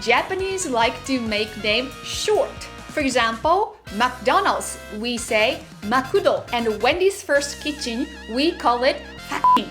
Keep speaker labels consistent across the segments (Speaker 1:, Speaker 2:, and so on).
Speaker 1: Japanese like to make names short. For example, McDonald's, we say Makudo, and Wendy's First Kitchen, we call it Faki.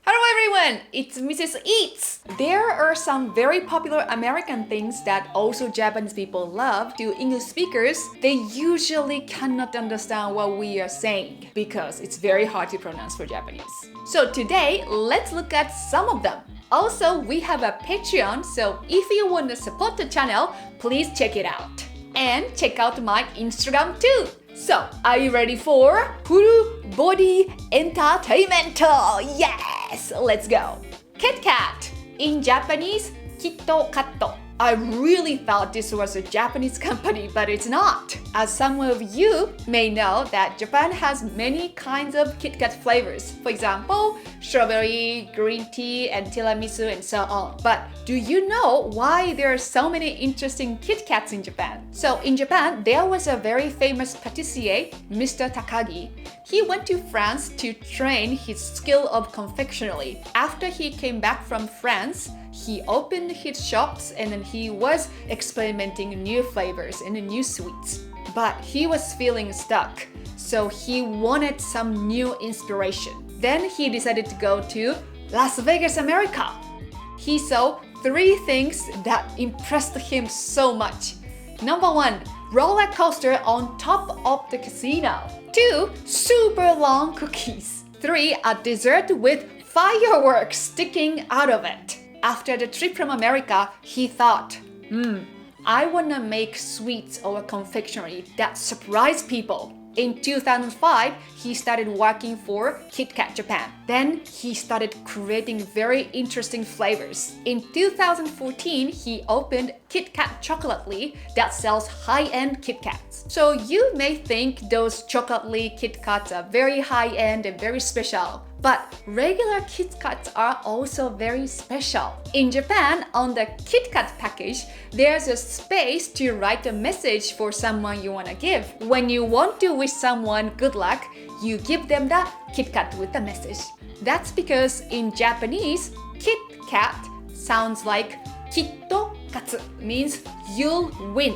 Speaker 1: Hello everyone, it's Mrs. Eats. There are some very popular American things that also Japanese people love. To English speakers, they usually cannot understand what we are saying because it's very hard to pronounce for Japanese. So today, let's look at some of them. Also, we have a Patreon, so if you want to support the channel, please check it out. And check out my Instagram too. So, are you ready for Full Body Entertainment? Yes! Let's go! KitKat. In Japanese, KitKat. I really thought this was a Japanese company, but it's not. As some of you may know that Japan has many kinds of KitKat flavors. For example, strawberry, green tea, and tiramisu, and so on. But do you know why there are so many interesting KitKats in Japan? So in Japan, there was a very famous patissier, Mr. Takagi. He went to France to train his skill of confectionery. After he came back from France, he opened his shops and then he was experimenting new flavors and new sweets. But he was feeling stuck, so he wanted some new inspiration. Then he decided to go to Las Vegas, America. He saw 3 things that impressed him so much. Number 1, roller coaster on top of the casino. 2, super long cookies. 3, a dessert with fireworks sticking out of it. After the trip from America, he thought, I wanna make sweets or confectionery that surprise people. In 2005, he started working for KitKat Japan. Then he started creating very interesting flavors. In 2014, he opened KitKat Chocolately that sells high-end KitKats. So you may think those Chocolately KitKats are very high-end and very special. But regular KitKats are also very special. In Japan, on the KitKat package, there's a space to write a message for someone you want to give. When you want to wish someone good luck, you give them the KitKat with the message. That's because in Japanese, KitKat sounds like kitto katsu, means you'll win.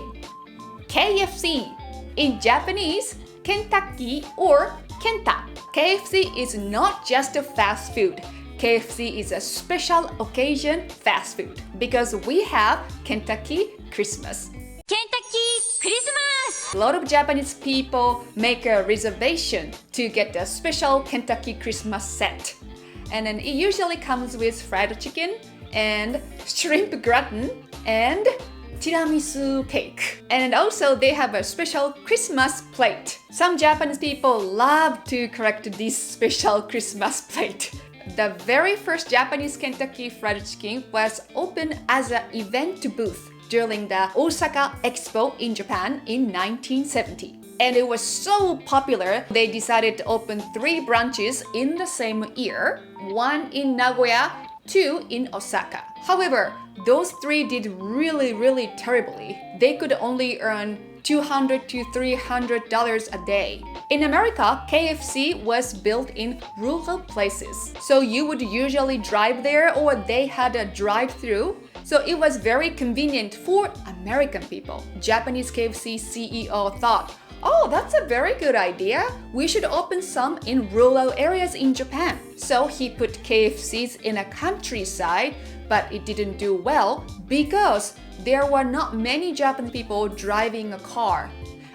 Speaker 1: KFC. In Japanese, Kentucky or Kenta. KFC is not just a fast food. KFC is a special occasion fast food because we have Kentucky Christmas.
Speaker 2: Kentucky Christmas!
Speaker 1: A lot of Japanese people make a reservation to get a special Kentucky Christmas set. And then it usually comes with fried chicken and shrimp gratin and tiramisu cake. And also they have a special Christmas plate. Some Japanese people love to collect this special Christmas plate. The very first Japanese Kentucky Fried Chicken was opened as an event booth during the Osaka Expo in Japan in 1970. And it was so popular, they decided to open 3 branches in the same year, 1 in Nagoya, 2 in Osaka. However, those 3 did really terribly. They could only earn $200 to $300 a day. In America, KFC was built in rural places. So you would usually drive there or they had a drive-through. So it was very convenient for American people. Japanese KFC CEO thought, oh, that's a very good idea. We should open some in rural areas in Japan. So he put KFCs in a countryside, but it didn't do well because there were not many Japanese people driving a car.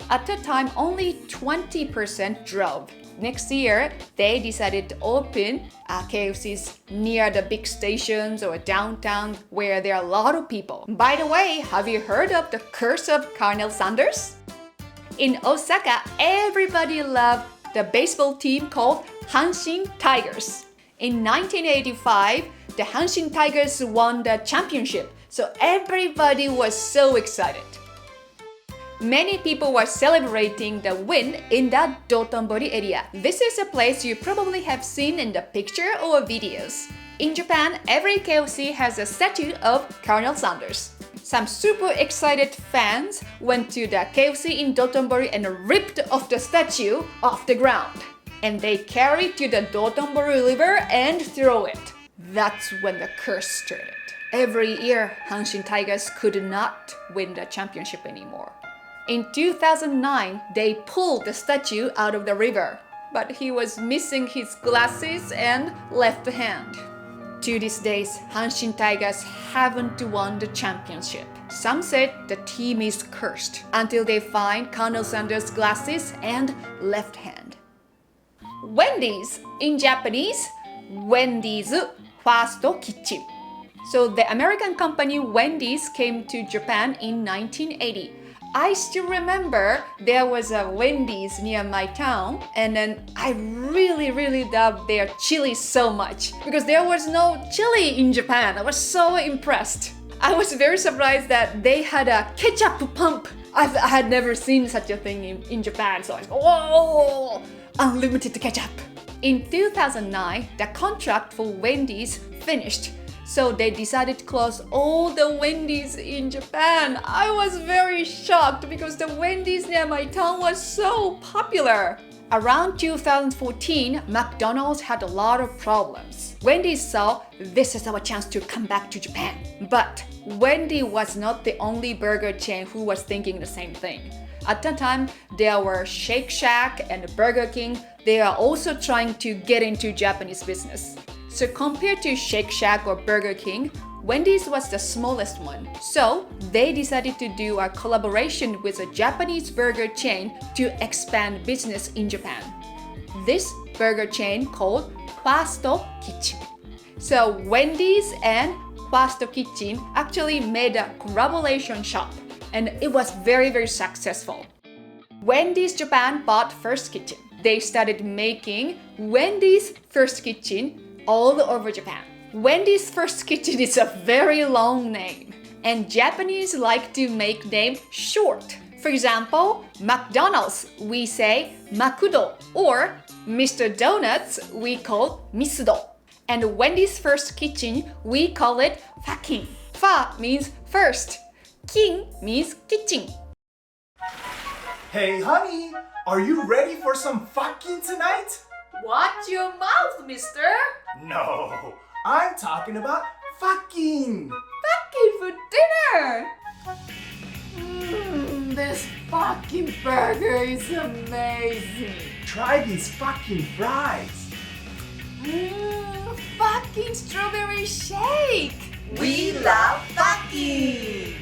Speaker 1: At the time, only 20% drove. Next year, they decided to open KFCs near the big stations or downtown where there are a lot of people. By the way, have you heard of the curse of Colonel Sanders? In Osaka, everybody loved the baseball team called Hanshin Tigers. In 1985, the Hanshin Tigers won the championship, so everybody was so excited. Many people were celebrating the win in the Dotonbori area. This is a place you probably have seen in the picture or videos. In Japan, every KFC has a statue of Colonel Sanders. Some super excited fans went to the KFC in Dotonbori and ripped off the statue off the ground. And they carried to the Dotonbori River and threw it. That's when the curse started. Every year, Hanshin Tigers could not win the championship anymore. In 2009, they pulled the statue out of the river, but he was missing his glasses and left hand. To this day, Hanshin Tigers haven't won the championship. Some said the team is cursed until they find Colonel Sanders' glasses and left hand. Wendy's in Japanese, Wendy's Fast Kitchen. So the American company Wendy's came to Japan in 1980. I still remember there was a Wendy's near my town, and then I really loved their chili so much because there was no chili in Japan. I was so impressed. I was very surprised that they had a ketchup pump. I had never seen such a thing in Japan, so I was like, whoa, unlimited ketchup. In 2009, the contract for Wendy's finished. So they decided to close all the Wendy's in Japan. I was very shocked because the Wendy's near my town was so popular. Around 2014, McDonald's had a lot of problems. Wendy's saw this is our chance to come back to Japan. But Wendy was not the only burger chain who was thinking the same thing. At that time, there were Shake Shack and Burger King. They are also trying to get into Japanese business. So compared to Shake Shack or Burger King, Wendy's was the smallest one. So they decided to do a collaboration with a Japanese burger chain to expand business in Japan. This burger chain called Fast Kitchen. So Wendy's and Fast Kitchen actually made a collaboration shop, and it was very successful. Wendy's Japan bought First Kitchen. They started making Wendy's First Kitchen all over Japan. Wendy's First Kitchen is a very long name, and Japanese like to make names short. For example, McDonald's, we say Makudo, or Mr. Donuts, we call Misudo. And Wendy's First Kitchen, we call it Fakin. Fa means first, kin means kitchen.
Speaker 3: Hey honey, are you ready for some fucking tonight?
Speaker 1: Watch your mouth, mister!
Speaker 3: No, I'm talking about fucking.
Speaker 1: Fucking for dinner! This fucking burger is amazing!
Speaker 3: Try these fucking fries.
Speaker 1: Fucking strawberry shake!
Speaker 3: We love fucking.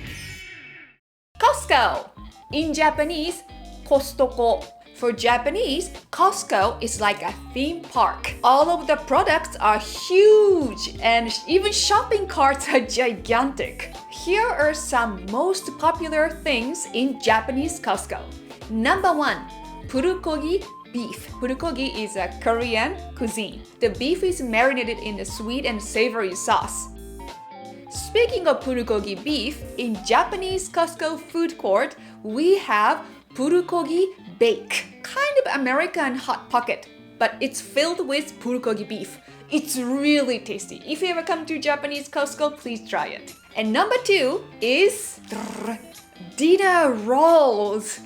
Speaker 1: Costco! In Japanese, Costco. For Japanese, Costco is like a theme park. All of the products are huge and even shopping carts are gigantic. Here are some most popular things in Japanese Costco. Number 1, pulgogi beef. Pulgogi is a Korean cuisine. The beef is marinated in a sweet and savory sauce. Speaking of pulgogi beef, in Japanese Costco food court, we have pulgogi bake. Kind of American hot pocket, but it's filled with pulgogi beef. It's really tasty. If you ever come to Japanese Costco, please try it. And number 2 is dinner rolls.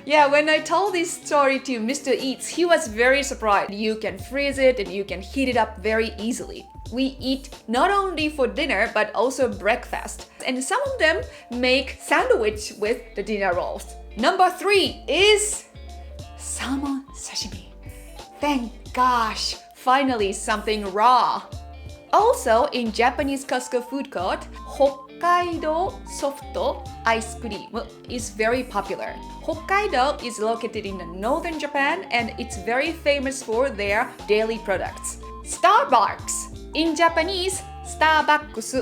Speaker 1: Yeah, when I told this story to Mr. Eats, he was very surprised. You can freeze it and you can heat it up very easily. We eat not only for dinner, but also breakfast. And some of them make sandwich with the dinner rolls. Number 3 is salmon sashimi. Thank gosh, finally something raw. Also, in Japanese Costco food court, Hokkaido soft ice cream is very popular. Hokkaido is located in northern Japan and it's very famous for their dairy products. Starbucks. In Japanese, Starbucks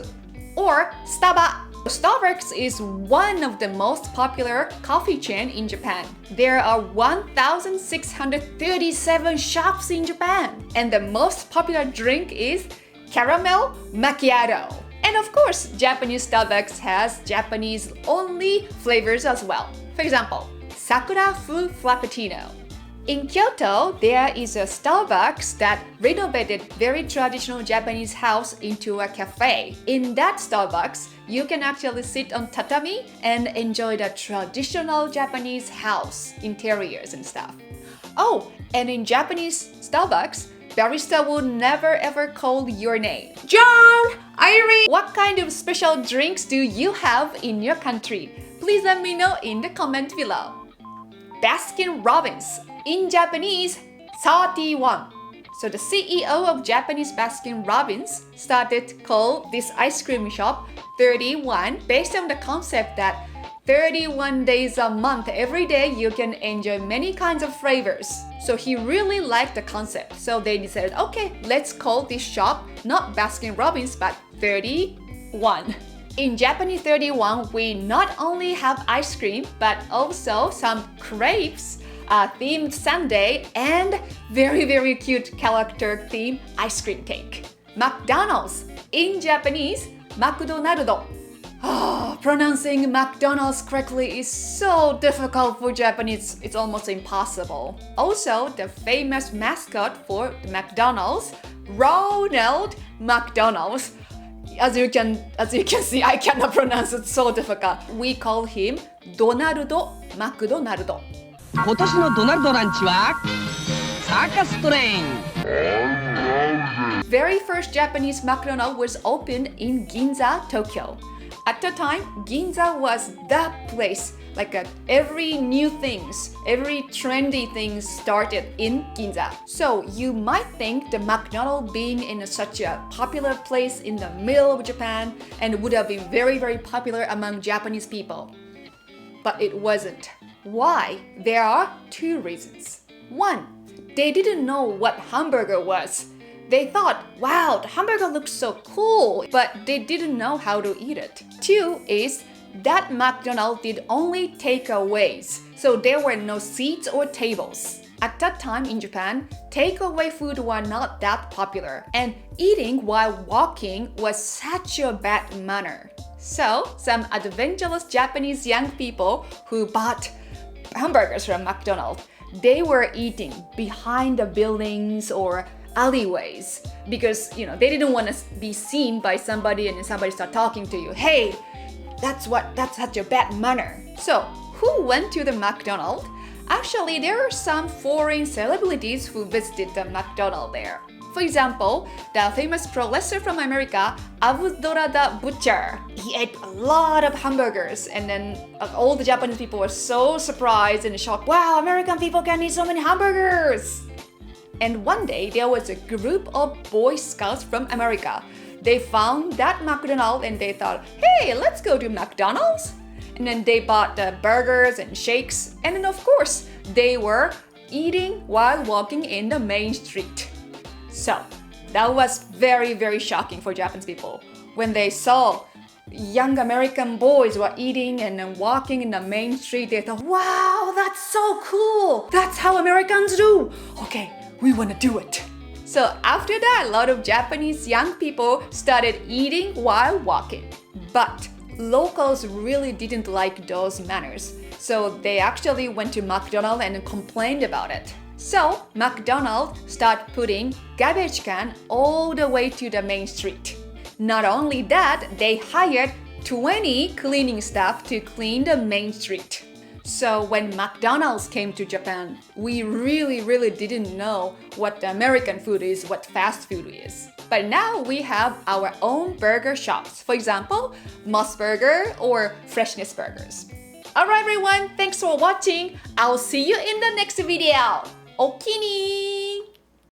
Speaker 1: or Staba. Starbucks is one of the most popular coffee chain in Japan. There are 1,637 shops in Japan, and the most popular drink is caramel macchiato. And of course, Japanese Starbucks has Japanese only flavors as well. For example, Sakura Fu Frappuccino. In Kyoto, there is a Starbucks that renovated very traditional Japanese house into a cafe. In that Starbucks, you can actually sit on tatami and enjoy the traditional Japanese house interiors and stuff. Oh, and in Japanese Starbucks, barista will never ever call your name.
Speaker 4: John, Irene.
Speaker 1: What kind of special drinks do you have in your country? Please let me know in the comment below. Baskin Robbins, in Japanese, 31. So the CEO of Japanese Baskin Robbins started call this ice cream shop 31 based on the concept that 31 days a month, every day you can enjoy many kinds of flavors. So he really liked the concept. So they decided, okay, let's call this shop not Baskin Robbins but 31. In Japanese 31, we not only have ice cream but also some crepes, themed sundae, and very cute character themed ice cream cake. McDonald's, in Japanese, McDonaldo. Pronouncing McDonald's correctly is so difficult for Japanese, it's almost impossible. Also, the famous mascot for the McDonald's, Ronald McDonald. As you can see, I cannot pronounce it, so difficult. We call him Donaldo McDonaldo.
Speaker 4: 今年のドナルドランチはサーカストレイン。
Speaker 1: Very first Japanese McDonald's was opened in Ginza, Tokyo. At the time, Ginza was the place. Every new things, every trendy things started in Ginza. So you might think the McDonald's being in such a popular place in the middle of Japan and would have been very popular among Japanese people. But it wasn't. Why? There are two reasons. One, they didn't know what hamburger was. They thought, wow, the hamburger looks so cool, but they didn't know how to eat it. Two is that McDonald's did only takeaways, so there were no seats or tables. At that time in Japan, takeaway food were not that popular, and eating while walking was such a bad manner. So, some adventurous Japanese young people who bought hamburgers from McDonald's, they were eating behind the buildings or alleyways because they didn't want to be seen by somebody and then somebody start talking to you. Hey, that's such a bad manner. So, who went to the McDonald's? Actually, there are some foreign celebrities who visited the McDonald's there. For example, the famous pro wrestler from America, Abdullah the Butcher. He ate a lot of hamburgers, and then all the Japanese people were so surprised and shocked. Wow, American people can eat so many hamburgers! And one day, there was a group of Boy Scouts from America. They found that McDonald's and they thought, hey, let's go to McDonald's. And then they bought the burgers and shakes. And then of course, they were eating while walking in the main street. So that was very shocking for Japanese people. When they saw young American boys were eating and then walking in the main street, they thought, wow, that's so cool. That's how Americans do. Okay, we want to do it. So after that, a lot of Japanese young people started eating while walking. But locals really didn't like those manners. So they actually went to McDonald's and complained about it. So McDonald's started putting garbage can all the way to the main street. Not only that, they hired 20 cleaning staff to clean the main street. So when McDonald's came to Japan, we really didn't know what the American food is, what fast food is. But now we have our own burger shops. For example, Moss Burger or Freshness Burgers. Alright everyone, thanks for watching. I'll see you in the next video. Okini!